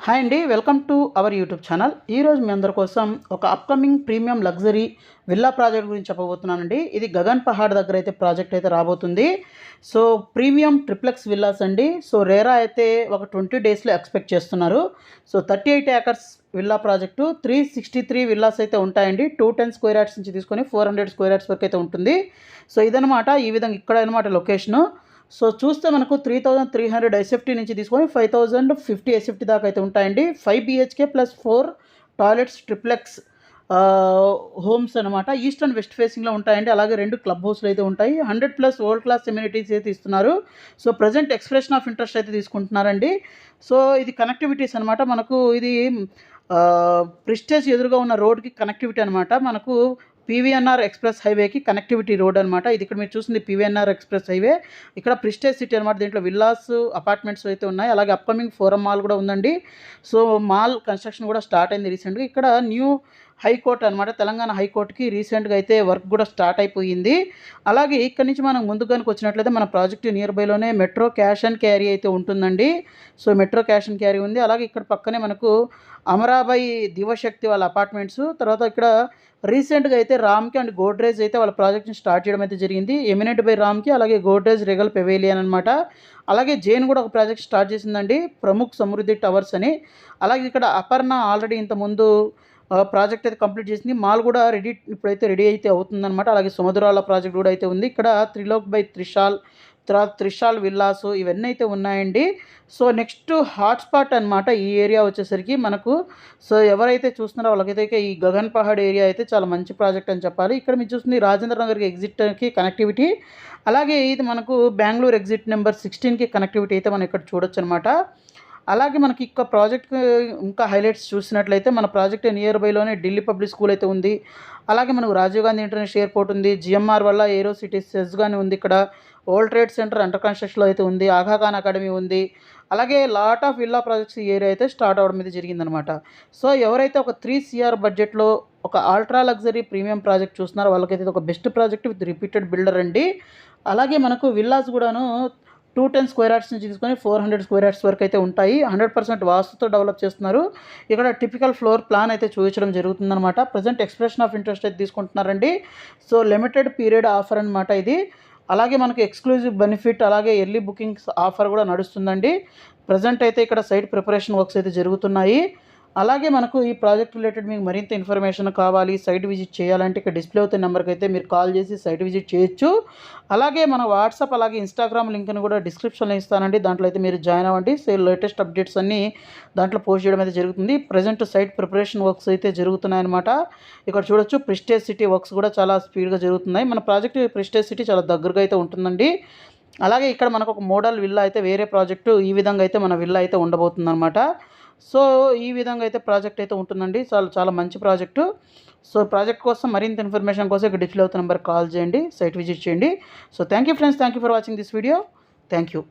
Hi అండి, welcome to our YouTube channel. ఈరోజు మీ అందరి కోసం ఒక upcoming premium luxury villa project గురించి చెప్పబోతున్నానండి. ఇది గగన్ పహాడ్ దగ్గర అయితే ప్రాజెక్ట్ అయితే రాబోతుంది. సో ప్రీమియం ట్రిప్లెక్స్ విల్లాస్ అండి. సో రేరా అయితే ఒక 20 డేస్లో ఎక్స్పెక్ట్ చేస్తున్నారు. So 38 acres villa project 363 villas అయితే ఉంటాయండి. 210 స్క్వేర్ యార్డ్స్ నుంచి తీసుకొని 400 స్క్వేర్ యార్డ్స్ వరకు అయితే ఉంటుంది. సో ఇదనమాట, ఈ విధంగా ఇక్కడ అనమాట లొకేషను. సో చూస్తే మనకు 3300 ఎస్ఎఫ్టీ నుంచి తీసుకొని 5050 ఎస్ఎఫ్టీ దాకా అయితే ఉంటాయండి. 5 BHK plus 4 toilets triplex homes అనమాట. ఈస్ట్ అండ్ వెస్ట్ ఫేసింగ్లో ఉంటాయండి. అలాగే 2 క్లబ్ హౌస్లు అయితే ఉంటాయి. 100+ వరల్డ్ క్లాస్ ఎమ్యూనిటీస్ అయితే ఇస్తున్నారు. So present expression of interest అయితే తీసుకుంటున్నారండి. సో ఇది కనెక్టివిటీస్ అనమాట. మనకు ఇది ప్రిస్టేజ్ ఎదురుగా ఉన్న రోడ్కి కనెక్టివిటీ అనమాట. మనకు పీవీఎన్ఆర్ ఎక్స్ప్రెస్ హైవేకి కనెక్టివిటీ రోడ్ అనమాట. ఇది ఇక్కడ మీరు చూసింది పీవీఎన్ఆర్ ఎక్స్ప్రెస్ హైవే. ఇక్కడ ప్రిస్టేజ్ సిటీ అనమాట. దీంట్లో విల్లాస్ అపార్ట్మెంట్స్ అయితే ఉన్నాయి. అలాగే అప్కమింగ్ ఫోరం మాల్ కూడా ఉందండి. సో మాల్ కన్స్ట్రక్షన్ కూడా స్టార్ట్ అయింది రీసెంట్గా. ఇక్కడ న్యూ హైకోర్టు అనమాట, తెలంగాణ హైకోర్టుకి రీసెంట్గా అయితే వర్క్ కూడా స్టార్ట్ అయిపోయింది. అలాగే ఇక్కడ నుంచి మనం ముందుకు కనుక వచ్చినట్లయితే మన ప్రాజెక్టు నియర్ బైలోనే మెట్రో క్యాష్ అండ్ క్యారీ అయితే ఉంటుందండి. So metro cash and carry ఉంది. అలాగే ఇక్కడ పక్కనే మనకు అమరాబాయి దివశక్తి వాళ్ళ అపార్ట్మెంట్స్, తర్వాత ఇక్కడ రీసెంట్గా అయితే రామ్కి అండ్ గోడ్రేజ్ అయితే వాళ్ళ ప్రాజెక్ట్ని స్టార్ట్ చేయడం అయితే జరిగింది. ఎమినెంట్ బై రామ్కి, అలాగే గోడ్రేజ్ రెగల్ పెవేలియన్ అనమాట. అలాగే జైన్ కూడా ఒక ప్రాజెక్ట్ స్టార్ట్ చేసిందండి, ప్రముఖ్ సమృద్ధి టవర్స్ అని. అలాగే ఇక్కడ అపర్ణ ఆల్రెడీ ఇంతకుముందు ప్రాజెక్ట్ అయితే కంప్లీట్ చేసింది. మాల్ కూడా ఇప్పుడైతే రెడీ అయితే అవుతుందన్నమాట. అలాగే సముద్రాల ప్రాజెక్ట్ కూడా అయితే ఉంది. ఇక్కడ త్రిలోక్ బై త్రిషాల్, తర్వాత త్రిషాల్ విల్లాసు ఇవన్నీ అయితే ఉన్నాయండి. సో నెక్స్ట్ హాట్స్పాట్ అనమాట ఈ ఏరియా వచ్చేసరికి మనకు. సో ఎవరైతే చూస్తున్నారో వాళ్ళకైతే ఈ గగన్ పహాడ్ ఏరియా అయితే చాలా మంచి ప్రాజెక్ట్ అని చెప్పాలి. ఇక్కడ మీరు చూస్తుంది రాజేంద్ర నగర్కి ఎగ్జిట్కి కనెక్టివిటీ, అలాగే ఇది మనకు బెంగళూరు ఎగ్జిట్ నెంబర్ 16కి కనెక్టివిటీ అయితే మనం ఇక్కడ చూడొచ్చు అనమాట. అలాగే మనకి ఇక్కడ ప్రాజెక్ట్ ఇంకా హైలైట్స్ చూసినట్లయితే మన ప్రాజెక్ట్ నియర్ బైలోనే ఢిల్లీ పబ్లిక్ స్కూల్ అయితే ఉంది. అలాగే మనకు రాజీవ్ గాంధీ ఇంటర్నేషనల్ ఎయిర్పోర్ట్ ఉంది. జిఎంఆర్ వల్ల ఏరో సిటీ సెజ్ కానీ ఉంది. ఇక్కడ వరల్డ్ ట్రేడ్ సెంటర్ అండర్ కన్స్ట్రక్షన్లో అయితే ఉంది. ఆగా ఖాన్ అకాడమీ ఉంది. అలాగే లాట్ ఆఫ్ విల్లా ప్రాజెక్ట్స్ ఈ ఏరియా అయితే స్టార్ట్ అవ్వడం అయితే జరిగిందనమాట. సో ఎవరైతే ఒక 3 CR బడ్జెట్లో ఒక అల్ట్రా లగ్జరీ ప్రీమియం ప్రాజెక్ట్ చూస్తున్నారో వాళ్ళకైతే ఒక best project with repeated builder అండి. అలాగే మనకు విల్లాస్ కూడాను 210 స్క్వేర్ యార్డ్స్ నుంచి తీసుకొని 400 స్క్వేర్ యార్డ్స్ వరకు అయితే ఉంటాయి. 100% వాస్తుతో డెవలప్ చేస్తున్నారు. ఇక్కడ టిపికల్ ఫ్లోర్ ప్లాన్ అయితే చూపించడం జరుగుతుందన్నమాట. ప్రజెంట్ ఎక్స్ప్రెషన్ ఆఫ్ ఇంట్రెస్ట్ అయితే తీసుకుంటున్నారండి. సో లిమిటెడ్ పీరియడ్ ఆఫర్ అనమాట ఇది. అలాగే మనకు ఎక్స్క్లూజివ్ బెనిఫిట్, అలాగే ఎర్లీ బుకింగ్స్ ఆఫర్ కూడా నడుస్తుందండి. ప్రజెంట్ అయితే ఇక్కడ సైట్ ప్రిపరేషన్ వర్క్స్ అయితే జరుగుతున్నాయి. అలాగే మనకు ఈ ప్రాజెక్ట్ రిలేటెడ్ మీకు మరింత ఇన్ఫర్మేషన్ కావాలి, సైట్ విజిట్ చేయాలంటే ఇక్కడ డిస్ప్లే అవుతున్న నెంబర్కి అయితే మీరు కాల్ చేసి సైట్ విజిట్ చేయొచ్చు. అలాగే మన వాట్సాప్ అలాగే ఇన్స్టాగ్రామ్ లింక్ని కూడా డిస్క్రిప్షన్లో ఇస్తానండి. దాంట్లో అయితే మీరు జాయిన్ అవ్వండి. సో లేటెస్ట్ అప్డేట్స్ అన్నీ దాంట్లో పోస్ట్ చేయడం అయితే జరుగుతుంది. ప్రజెంట్ సైట్ ప్రిపరేషన్ వర్క్స్ అయితే జరుగుతున్నాయన్నమాట. ఇక్కడ చూడొచ్చు ప్రిస్టేజ్ సిటీ వర్క్స్ కూడా చాలా స్పీడ్గా జరుగుతున్నాయి. మన ప్రాజెక్ట్ ప్రిస్టేజ్ సిటీ చాలా దగ్గరగా అయితే ఉంటుందండి. అలాగే ఇక్కడ మనకు ఒక మోడల్ విల్లా అయితే వేరే ప్రాజెక్టు ఈ విధంగా అయితే మన విల్లా అయితే ఉండబోతుందన్నమాట. సో ఈ విధంగా అయితే ప్రాజెక్ట్ అయితే ఉంటుందండి. చాలా చాలా మంచి ప్రాజెక్టు. సో ప్రాజెక్ట్ కోసం మరింత ఇన్ఫర్మేషన్ కోసం ఇక్కడ డిస్ప్లే అవుతున్న నెంబర్కి కాల్ చేయండి, సైట్ విజిట్ చేయండి. So thank you friends, thank you for watching this video. Thank you.